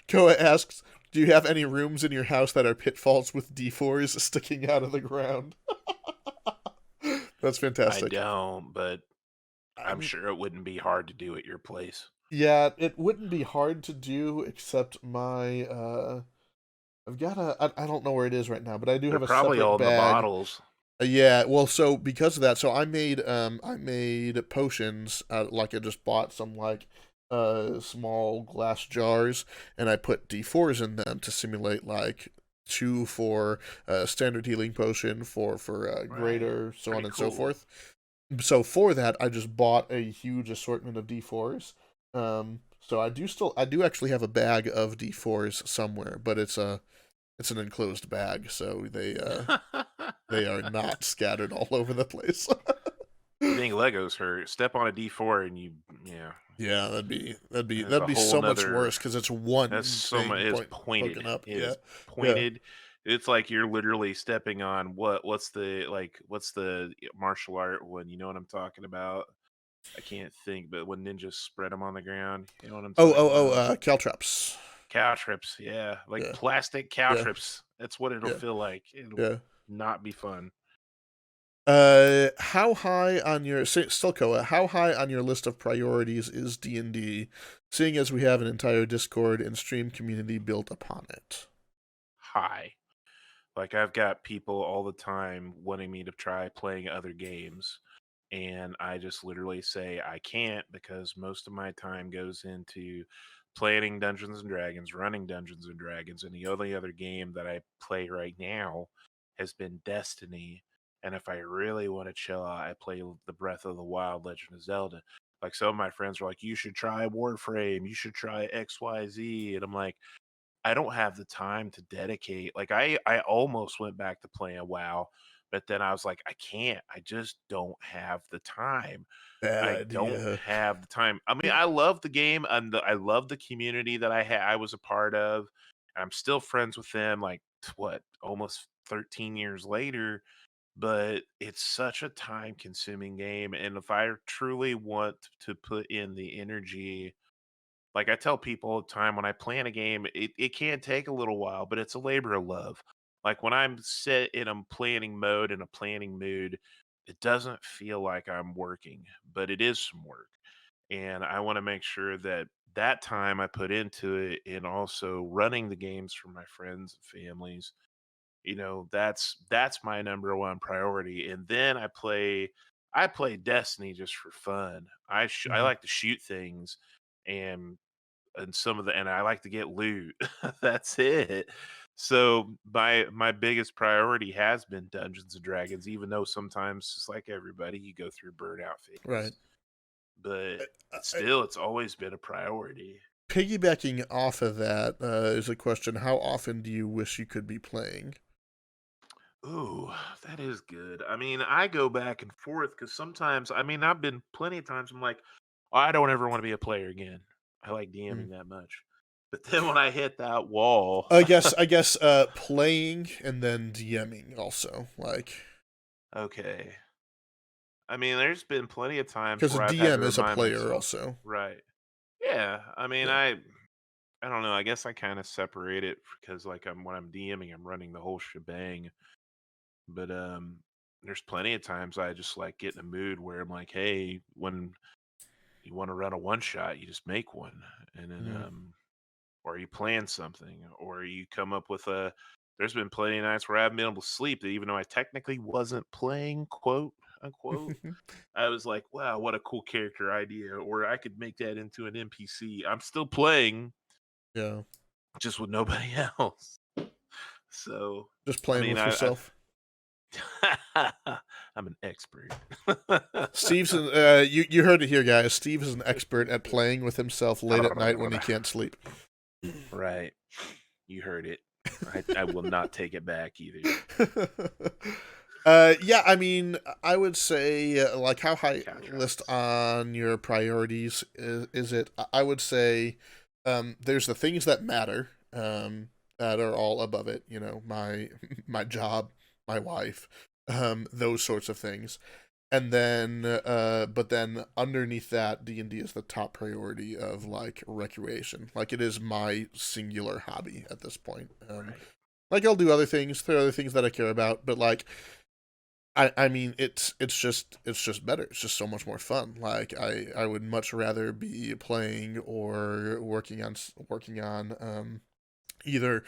Koa asks, "Do you have any rooms in your house that are pitfalls with D4s sticking out of the ground?" That's I fantastic. don't, but I'm Um, sure it wouldn't be hard to do at your place. yeah, it wouldn't be hard to do, except my I've got I don't know where it is right now, but I do They're have a probably separate all in the bag. bottles. Yeah, well, so because of that, so I made potions. Like I just bought some like small glass jars, and I put D4s in them to simulate like two for standard healing potion, for Right. greater, so on Pretty and so cool. forth. So for that, I just bought a huge assortment of D4s. So I do actually have a bag of D4s somewhere, but it's an enclosed bag, so they are not scattered all over the place. You think Legos hurt? Step on a D4 and yeah, Yeah, that'd be that'd be it's that'd a be whole so much nother. worse because it's That's one so much. thing It's poking pointed. up. It Yeah, is yeah. pointed. It's like you're literally stepping on what's the martial art one? You know what I'm talking about? I can't think, but when ninjas spread them on the ground, you know what I'm Oh, talking oh, oh. about? Caltrops. Cow trips, yeah, like Yeah, plastic cow yeah, trips. That's what it'll yeah, feel like. It'll yeah. not be fun. How high on your still Koa? How high on your list of priorities is D&D? Seeing as we have an entire Discord and stream community built upon it. High. Like I've got people all the time wanting me to try playing other games, and I just literally say I can't because most of my time goes into planning Dungeons and Dragons, running Dungeons and Dragons, and the only other game that I play right now has been Destiny. And if I really want to chill out, I play the Breath of the Wild Legend of Zelda. Like some of my friends are like, you should try Warframe, you should try XYZ. And I'm like, I don't have the time to dedicate. Like I almost went back to playing WoW, but then I was like, I can't. I just don't have the time. Bad I don't idea. have the time. I mean, I love the game and I love the community that I was a part of. I'm still friends with them like what, almost 13 years later, but it's such a time consuming game and if I truly want to put in the energy like I tell people all the time when I plan a game, it can take a little while, but it's a labor of love. Like when I'm set in a planning mode in a planning mood, it doesn't feel like I'm working, but it is some work. And I want to make sure that that time I put into it and also running the games for my friends and families, that's my number one priority. And then I play Destiny just for fun. I Mhm. like to shoot things and and I like to get loot. That's it. So my biggest priority has been Dungeons and Dragons, even though sometimes, just like everybody, you go through burnout Right. phase. But I, still, it's always been a priority. piggybacking off of that is a question: how often do you wish you could be playing? Ooh, that is good. I mean, I go back and forth because sometimes, I mean, I've been plenty of times I'm like, "Oh, I don't ever want to be a player again. I like Mm. DMing that much. But then when I hit that wall, I guess playing and then DMing also, like, okay. I mean, there's been plenty of times because a where I've had to DM is a remind player myself, also. right? Yeah, I mean, Yeah. I don't know. I guess I kind of separate it because, like, when I'm DMing, I'm running the whole shebang. But there's plenty of times I just like get in a mood where I'm like, hey, when you want to run a one shot, you just make one, and then Mm. or you plan something, or you come up with a. There's been plenty of nights where I haven't been able to sleep, even though I technically wasn't playing, quote unquote. I was like, wow, what a cool character idea. Or I could make that into an NPC. I'm still playing, Yeah. just with nobody else. So, Just I playing mean, with yourself. I'm an expert. Steve's you heard it here, guys. Steve is an expert at playing with himself late at night when he can't sleep. Right. You heard it. I will not take it back either. Yeah, I mean, I would say like how high list Caltrops. on your priorities is it? I would say there's the things that matter that are all above it. You know, my my job, my wife, those sorts of things. And then, but then underneath that, D&D is the top priority of like recreation. Like it is my singular hobby at this point. Right. Like I'll do other things. There are other things that I care about, but like I mean it's just better. It's just so much more fun. Like I would much rather be playing or working on either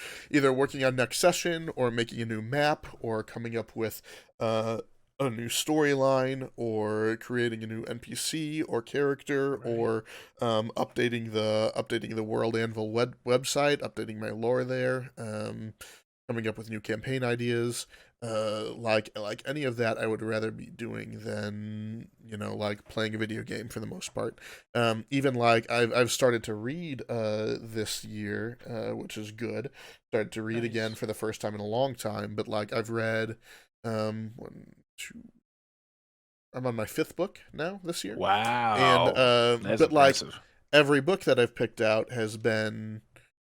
working on next session or making a new map or coming up with uh, a new storyline or creating a new NPC or character Right. or updating the World Anvil website, updating my lore there, coming up with new campaign ideas. Like any of that, I would rather be doing than like playing a video game for the most part. Even like I've started to read this year, which is good. Started to read again Nice. for the first time in a long time, but like I've read one, two. I'm on my fifth book now this year, and Wow. That's but like impressive. every book that I've picked out has been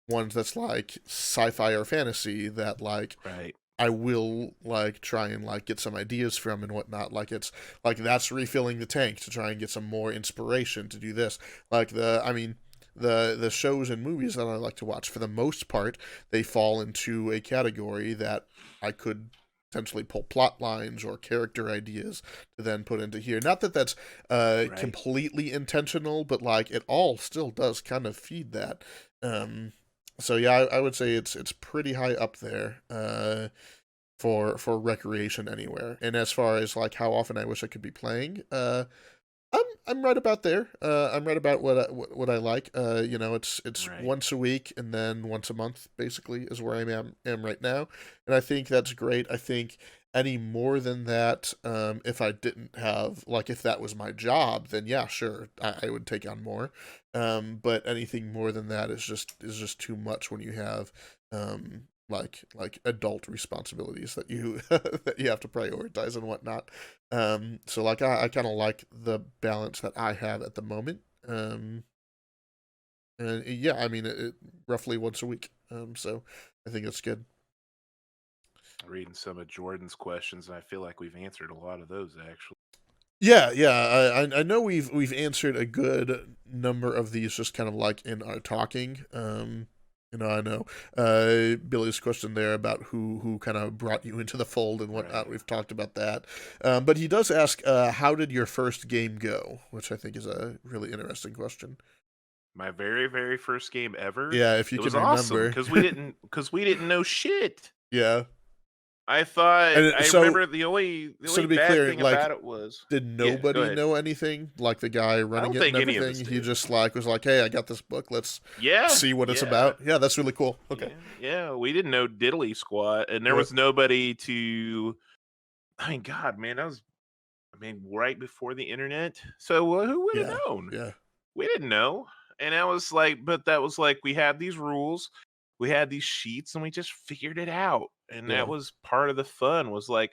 ones that's like sci-fi or fantasy that like Right. I will like try and like get some ideas from and whatnot. Like it's like that's refilling the tank to try and get some more inspiration to do this. Like I mean, the shows and movies that I like to watch for the most part, they fall into a category that I could potentially pull plot lines or character ideas to then put into here. Not that that's Right. completely intentional, but like it all still does kind of feed that. Um, so yeah, I would say it's pretty high up there. For recreation anywhere. And as far as like how often I wish I could be playing, I'm right about there. I'm right about what I like. It's Right. once a week and then once a month basically is where I am right now, and I think that's great. I think any more than that, if I didn't have like if that was my job, then yeah, sure, I would take on more. But anything more than that is just too much when you have like adult responsibilities that you that you have to prioritize and whatnot. So like I kind of like the balance that I have at the moment. And yeah, I mean roughly once a week. So I think it's good. Reading some of Jordan's questions, and I feel like we've answered a lot of those actually. Yeah, yeah. I know we've answered a good number of these just kind of like in our talking. I know Billy's question there about who kind of brought you into the fold and whatnot. Right. We've talked about that, but he does ask, how did your first game go? Which I think is a really interesting question. My very, very first game ever. Yeah, if you It can was awesome remember. because we didn't know shit. Yeah, I thought and I so remember the only to be bad clear, thing like, about it was, did yeah. Go nobody ahead. know anything? Like the guy I running don't it and think any of us everything, he did. just like was like, "Hey, I got this book. Let's Yeah, see what it's yeah, about." Yeah, that's really cool. Okay. yeah, yeah. We didn't know diddly squat, and there Right. was nobody to. I mean, God, man, right before the internet. So who would have Yeah. known? Yeah. We didn't know. And I was like, but that was like, we had these rules, we had these sheets, and we just figured it out. And that Yeah. was part of the fun, was like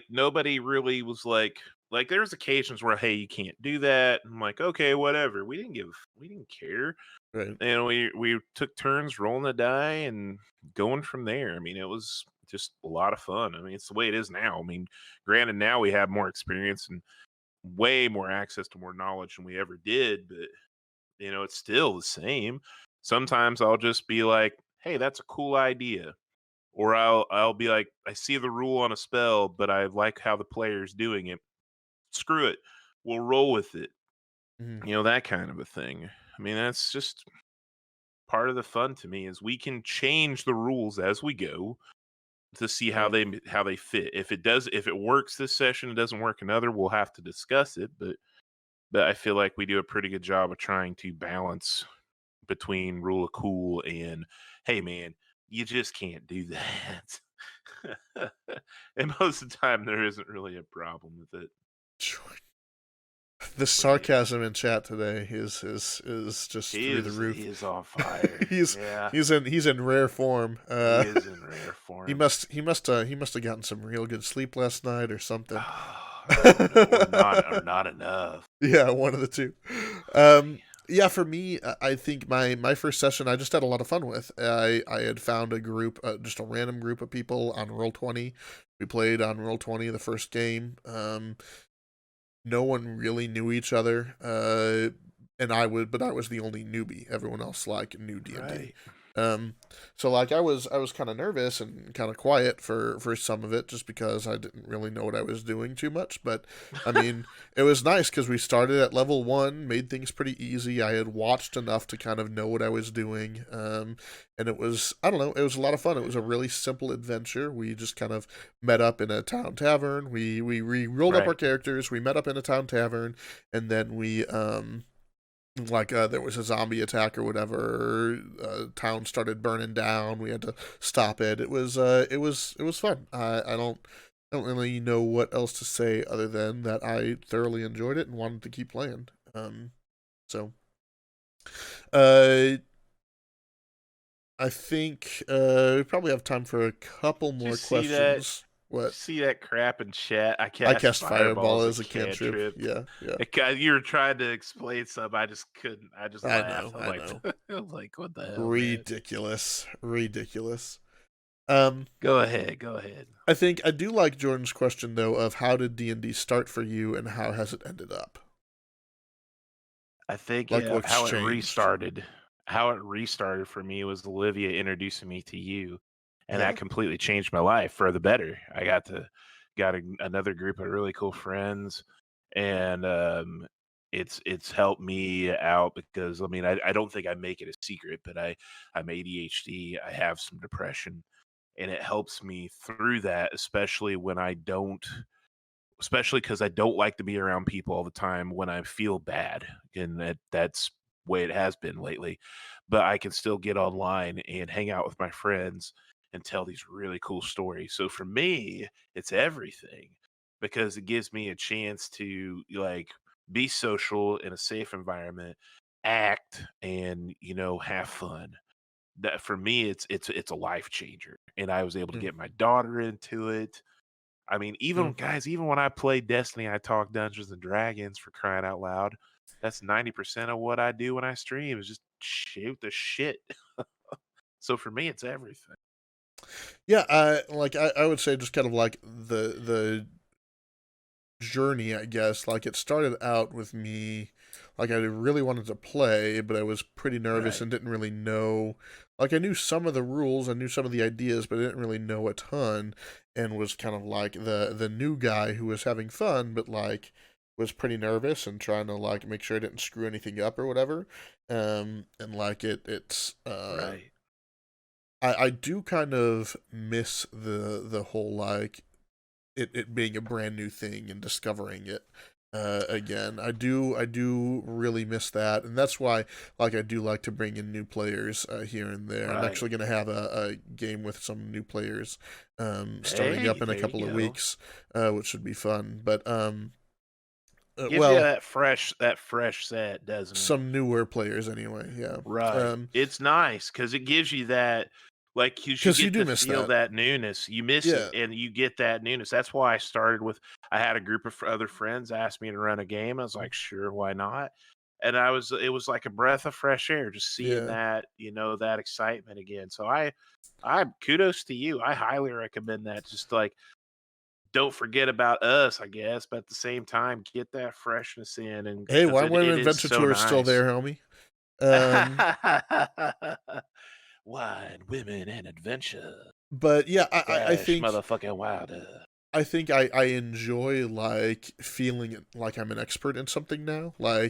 nobody really was like there was occasions where, hey, you can't do that. I'm like, okay, whatever. We didn't care. Right. And we took turns rolling the die and going from there. I mean, it was just a lot of fun. I mean, it's the way it is now. I mean, granted, now we have more experience and way more access to more knowledge than we ever did, but it's still the same. Sometimes I'll just be like, "Hey, that's a cool idea." Or I'll be like, "I see the rule on a spell, but I like how the player's doing it. Screw it. We'll roll with it." Mhm. That kind of a thing. I mean, that's just part of the fun to me, is we can change the rules as we go to see how Right. they fit. If it works this session, it doesn't work another, we'll have to discuss it, but I feel like we do a pretty good job of trying to balance between rule of cool and, hey man, you just can't do that. And most of the time there isn't really a problem with it. Sure. The But yeah, sarcasm in chat today is just he through the is roof. he is on fire. he's Yeah, he's in rare form. he is in rare He form. must have gotten some real good sleep last night or something. I don't know, or not enough. Yeah, one of the two. Maybe. Yeah, for me, I think my first session I just had a lot of fun with. I had found a group, just a random group of people on Roll20. We played on Roll20 the first game. No one really knew each other, but I was the only newbie. Everyone else like knew D&D. Right. Um, so like I was kind of nervous and kind of quiet for some of it just because I didn't really know what I was doing too much. But I mean, it was nice because we started at level 1, made things pretty easy. I had watched enough to kind of know what I was doing, and it was, I don't know, it was a lot of fun. It was a really simple adventure. We just kind of met up in a town tavern. We rolled up our Right. characters. We met up in a town tavern, and then we like there was a zombie attack or whatever, town started burning down, we had to stop it. It was fun. I don't really know what else to say other than that I thoroughly enjoyed it and wanted to keep playing. So uh I think we probably have time for a couple Did you more see that? questions. What? See that crap in chat? I I cast cast fireball fireball as a as a cantrip. cantrip. Yeah, yeah. You were trying to explain something. I just couldn't. I just I laughed. know, I'm I like, know. I was like, what the hell, man? Ridiculous, ridiculous. um Go ahead. Go ahead. I think I do like Jordan's question though of how did D&D start for you and how has it ended up? I think Like what's how it changed? restarted. How it restarted for me was Olivia introducing me to you, and Yeah. that completely changed my life for the better. I got another group of really cool friends, and it's helped me out because I mean I don't think I make it a secret, but I'm ADHD. I have some depression, and it helps me through that, especially because I don't like to be around people all the time when I feel bad, and that's the way it has been lately. But I can still get online and hang out with my friends and tell these really cool stories. So for me, it's everything because it gives me a chance to like be social in a safe environment, act, and have fun. That for me, it's a life changer, and I was able to Mm, get my daughter into it. I mean, even mm. guys, even when I play Destiny, I talk Dungeons and Dragons for crying out loud. That's 90% of what I do when I stream is just shoot the shit. So for me, it's everything. Yeah, I would say just kind of like the journey, I guess. Like it started out with me, like I really wanted to play, but I was pretty nervous Right. and didn't really know. Like I knew some of the rules, I knew some of the ideas, but I didn't really know a ton, and was kind of like the new guy who was having fun, but like was pretty nervous and trying to like make sure I didn't screw anything up or whatever. And like Right. I do kind of miss the whole like it being a brand new thing and discovering it again. I do really miss that, and that's why like I do like to bring in new players here and there. I'm Right. actually going to have a game with some new players starting Hey, up in a there couple you of go. weeks, which should be fun. But Gives you well, that fresh set, doesn't it? some newer players anyway. Yeah, Right. It's nice because it gives you that, like, 'cause you because you get do to miss feel that. that newness. You miss it, Yeah, and you get that newness. That's why I started with. I had a group of other friends ask me to run a game. I was like, sure, why not? And it was like a breath of fresh air, just seeing yeah. that, that excitement again. So I kudos to you. I highly recommend that. Just like don't forget about us, I guess, but at the same time, get that freshness in, and Hey, because Wine Women it is Adventure so Tour is still nice. there, homie. Um, Wine, women, and adventure. but yeah, I Dash think motherfucking wilder. I enjoy like feeling like I'm an expert in something now. I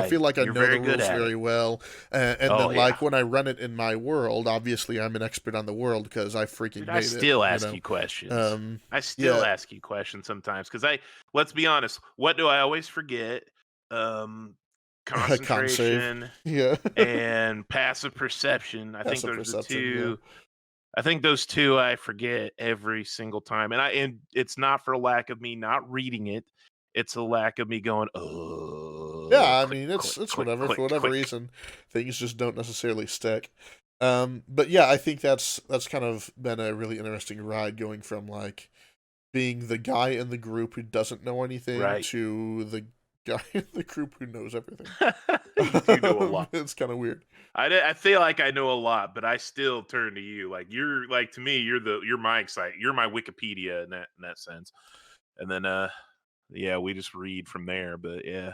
feel Right. like I You're know the very good rules at it. very well, and Oh then yeah. like when I run it in my world, obviously I'm an expert on the world because I Dude, freaking I made it. still You ask know, you questions. um, I still yeah, ask you questions sometimes because let's be honest, what do I always forget? Um, con save, Concentration yeah, and passive perception. passive perception, yeah. I think those two I forget every single time. And it's not for lack of me not reading it. It's a lack of me going, oh, Yeah, I click, mean click, it's click, whatever. For click, whatever click. reason, things just don't necessarily stick. But yeah, I think that's kind of been a really interesting ride going from like being the guy in the group who doesn't know anything Right. to the guy in the group who knows everything. You do know a lot. It's kind of weird. I feel like I know a lot, but I still turn to you. Like you're like to me, you're my you're my Wikipedia in that sense. And then yeah, we just read from there. But yeah.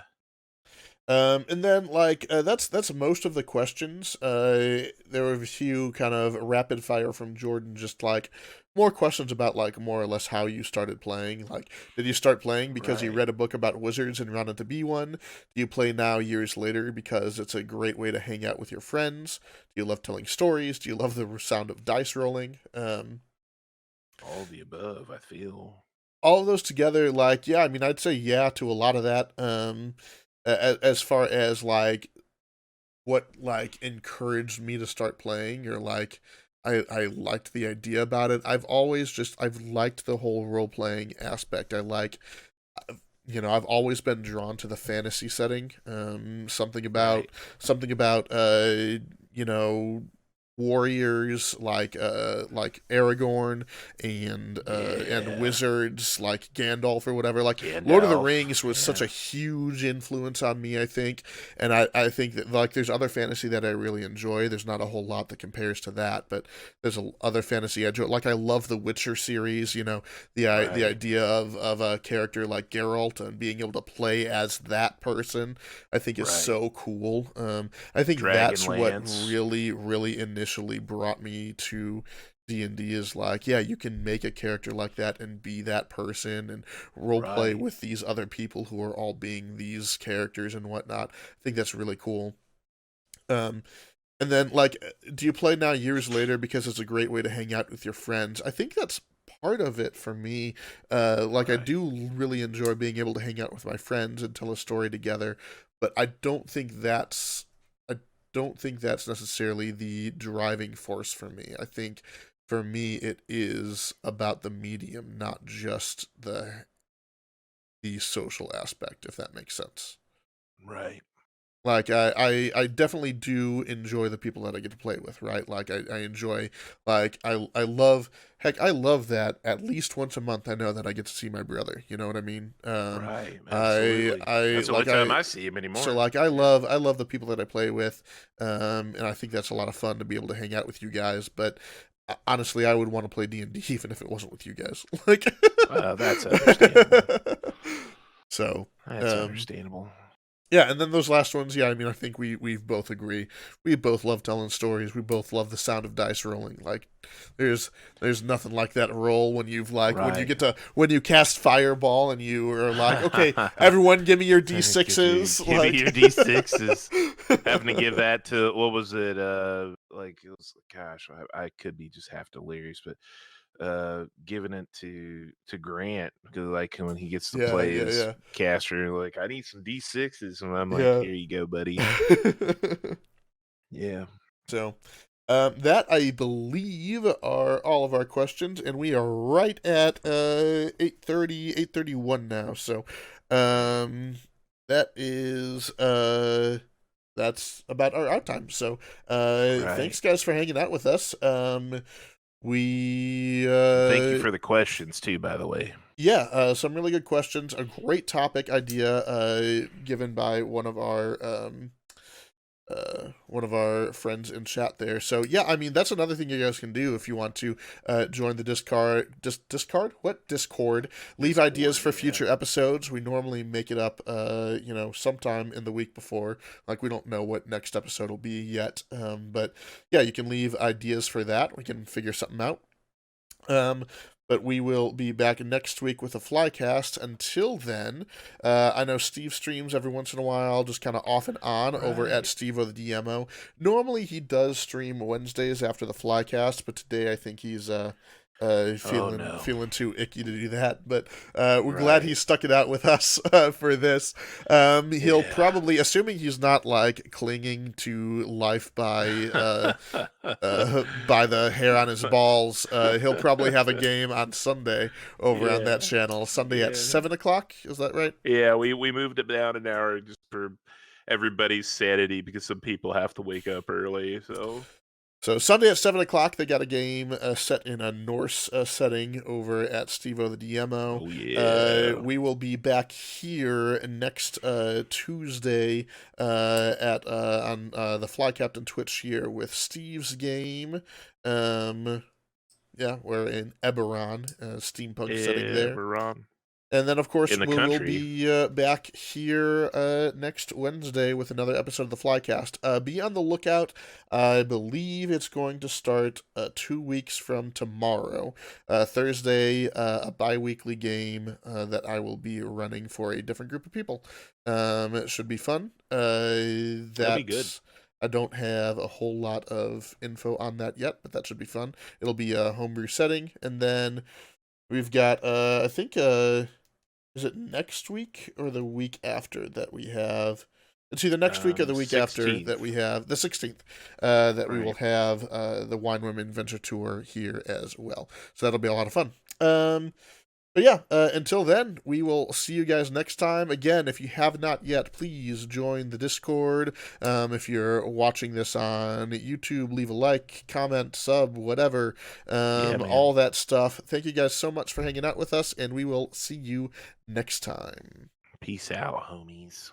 And then that's most of the questions. There were a few kind of rapid fire from Jordan, just like more questions about like more or less how you started playing. Like, did you start playing because you Right. read a book about wizards and wanted to be one? Do you play now years later because it's a great way to hang out with your friends? Do you love telling stories? Do you love the sound of dice rolling? All the above, I feel. All of those together, like, yeah, I mean, I'd say yeah to a lot of that. As far as like what like encouraged me to start playing, or like I liked the idea about it. I've liked the whole role playing aspect. I've always been drawn to the fantasy setting. Right. Something about you know warriors like Aragorn and Yeah. wizards like Gandalf or whatever. Like Lord of the Gandalf. Rings was such a Yeah. huge influence on me, I think. And I think that like there's other fantasy that I really enjoy. There's not a whole lot that compares to that, but there's other fantasy I enjoy. Like I love the Witcher series, the Right. idea of a character like Geralt and being able to play as that person, I think is Right. so cool. I think that's what Dragonlance. really initially brought me to D&D is like, yeah, you can make a character like that and be that person and role play Right. with these other people who are all being these characters and whatnot. I think that's really cool. Um, and then, like, do you play now years later because it's a great way to hang out with your friends? I think that's part of it for me. Like, I Right. do really enjoy being able to hang out with my friends and tell a story together, but I don't think that's necessarily the driving force for me. I think for me it is about the medium, not just the social aspect, if that makes sense. Right. Like I definitely do enjoy the people that I get to play with, right? Like I enjoy like I love heck I love that at least once a month I know that I get to see my brother. You know what I mean? Right. Absolutely. I That's the only like time I I see him so anymore. like Yeah. I love the people that I play with, and I think that's a lot of fun to be able to hang out with you guys. But honestly, I would want to play D&D even if it wasn't with you guys. Like, That's understandable. so That's um, understandable. yeah, and then those last ones, yeah, I mean, I think we both agree. We both love telling stories. We both love the sound of dice rolling. Like, there's there's nothing like that roll when Right. when you cast fireball and you are like, okay, everyone, give me your Could you d6s. give me Like, your D6s? Having to give that to what was it? Like it was. Gosh, I could be just half delirious, but giving it to Grant because like when he gets to yeah, play yeah, his yeah, caster, like I need some D6s, and I'm like, yeah. here you go, buddy. Yeah. So, that I believe are all of our questions, and we are right at 8:31 now. So, um, that is that's about our out time. So, Right. thanks guys for hanging out with us. We And thank you for the questions too, by the way. Yeah, some really good questions. A great topic idea given by one of our friends in chat there. So yeah, I mean that's another thing you guys can do if you want to join the Discord. What Discord? Leave ideas Discord, for yeah. future episodes. We normally make it up, sometime in the week before. Like we don't know what next episode will be yet. But yeah, you can leave ideas for that. We can figure something out. Um, but we will be back next week with a Flycast. Until then, I know Steve streams every once in a while, just kind of off and on over at Right. Steve the DMO. Normally, he does stream Wednesdays after the Flycast, but today I think he's Oh feeling no. feeling too icky to do that. But we're glad he Right. stuck it out with us for this. He'll Yeah. probably, assuming he's not like clinging to life by the hair on his balls. He'll probably have a game on Sunday over on that Yeah. channel. Sunday at Yeah. 7 o'clock. Is that right? Yeah, we moved it down an hour just for everybody's sanity because some people have to wake up early. So, So Sunday at 7 o'clock, they got a game set in a Norse setting over at Steve-O the DMO. oh yeah, We will be back here next Tuesday at on the Fly Captain Twitch here with Steve's game. Um, yeah, we're in Eberron, steampunk setting there. Eberron. And then, of course, in the we will country. be back here next Wednesday with another episode of the Flycast. Be on the lookout. I believe it's going to start 2 weeks from tomorrow. Thursday, a bi weekly game that I will be running for a different group of people. It should be fun. That'll be good. I don't have a whole lot of info on that yet, but that should be fun. It'll be a homebrew setting. And then we've got, I think, is it next week or the week after that we have? It's either next week or the week after that 16th. we have the 16th. That we will Right. have the Wine Women Venture Tour here as well. So that'll be a lot of fun. But yeah, until then, we will see you guys next time. Again, if you have not yet, please join the Discord. If you're watching this on YouTube, leave a like, comment, sub, whatever. Yeah, man. All that stuff. Thank you guys so much for hanging out with us, and we will see you next time. Peace out, homies.